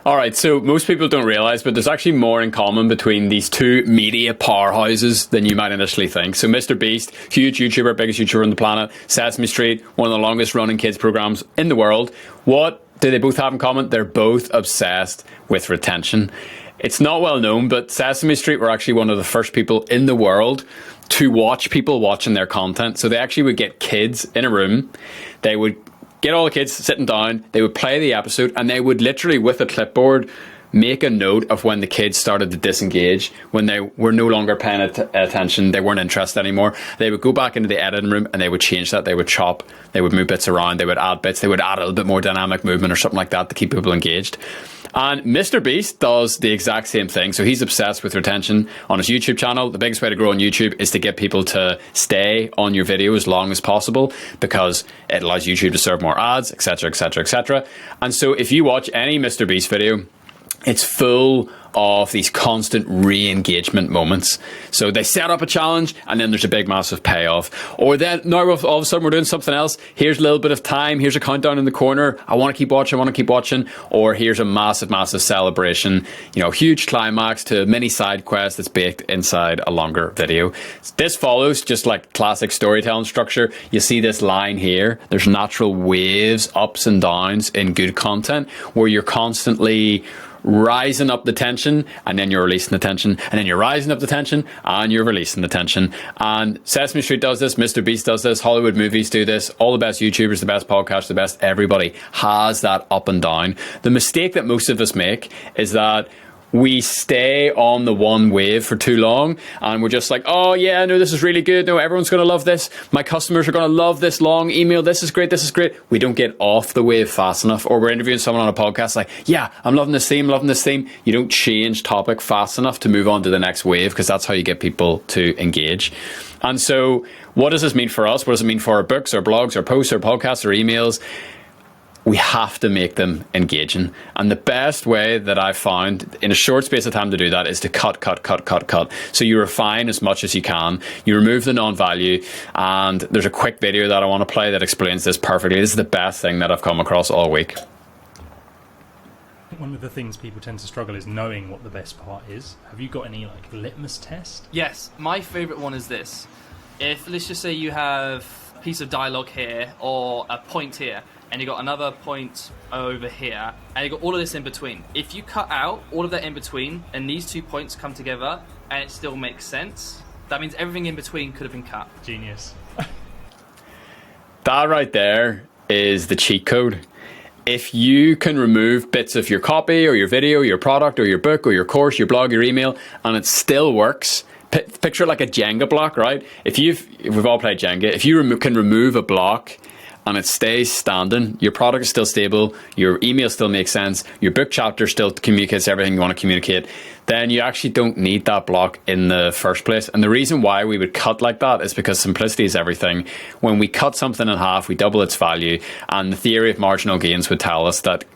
All right, so most people don't realize, but there's actually more in common between these two media powerhouses than you might initially think. So Mr Beast, huge YouTuber, biggest YouTuber on the planet. Sesame Street, one of the longest running kids programs in the world. What do they both have in common? They're both obsessed with retention. It's not well known, but Sesame Street were actually one of the first people in the world to watch people watching their content. So they actually would get kids in a room. They would get all the kids sitting down, they would play the episode, and they would literally, with a clipboard, make a note of when the kids started to disengage, when they were no longer paying attention, they weren't interested anymore. They would go back into the editing room and they would change that. They would chop, they would move bits around, they would add bits, they would add a little bit more dynamic movement or something like that to keep people engaged. And Mr Beast does the exact same thing. So he's obsessed with retention on his YouTube channel. The biggest way to grow on YouTube is to get people to stay on your video as long as possible, because it allows YouTube to serve more ads, etc, etc, etc. And so if you watch any Mr Beast video, it's full of these constant re-engagement moments. So they set up a challenge and then there's a big massive payoff. Or then now all of a sudden we're doing something else. Here's a little bit of time. Here's a countdown in the corner. I want to keep watching. I want to keep watching. Or here's a massive, massive celebration. You know, huge climax to a mini side quest that's baked inside a longer video. This follows just like classic storytelling structure. You see this line here. There's natural waves, ups and downs in good content where you're constantly rising up the tension and then you're releasing the tension and then you're rising up the tension and you're releasing the tension. And Sesame Street does this, Mr Beast does this, Hollywood movies do this, all the best YouTubers, the best podcasts, the best everybody has that up and down. The mistake that most of us make is that we stay on the one wave for too long and we're just like, oh yeah, no, this is really good, no, everyone's going to love this, my customers are going to love this long email, this is great, this is great. We don't get off the wave fast enough. Or we're interviewing someone on a podcast like, yeah, I'm loving this theme, loving this theme. You don't change topic fast enough to move on to the next wave, because that's how you get people to engage. And so what does this mean for us? What does it mean for our books, our blogs, our posts, our podcasts, our emails? We have to make them engaging. And the best way that I've found in a short space of time to do that is to cut. So you refine as much as you can. You remove the non-value. And there's a quick video that I want to play that explains this perfectly. This is the best thing that I've come across all week. One of the things people tend to struggle is knowing what the best part is. Have you got any like litmus test? Yes, my favourite one is this. If, let's just say you have a piece of dialogue here or a point here, and you got another point over here, and you got all of this in between. If you cut out all of that in between, and these 2 points come together, and it still makes sense, that means everything in between could have been cut. Genius. That right there is the cheat code. If you can remove bits of your copy or your video, your product or your book or your course, your blog, your email, and it still works, picture it like a Jenga block, right? If we've all played Jenga, if you can remove a block and it stays standing, your product is still stable, your email still makes sense, your book chapter still communicates everything you want to communicate, then you actually don't need that block in the first place. And the reason why we would cut like that is because simplicity is everything. When we cut something in half, we double its value. And the theory of marginal gains would tell us that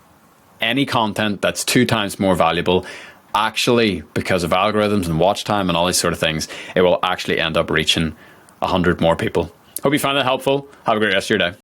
any content that's 2 times more valuable, actually, because of algorithms and watch time and all these sort of things, it will actually end up reaching 100 more people. Hope you found that helpful. Have a great rest of your day.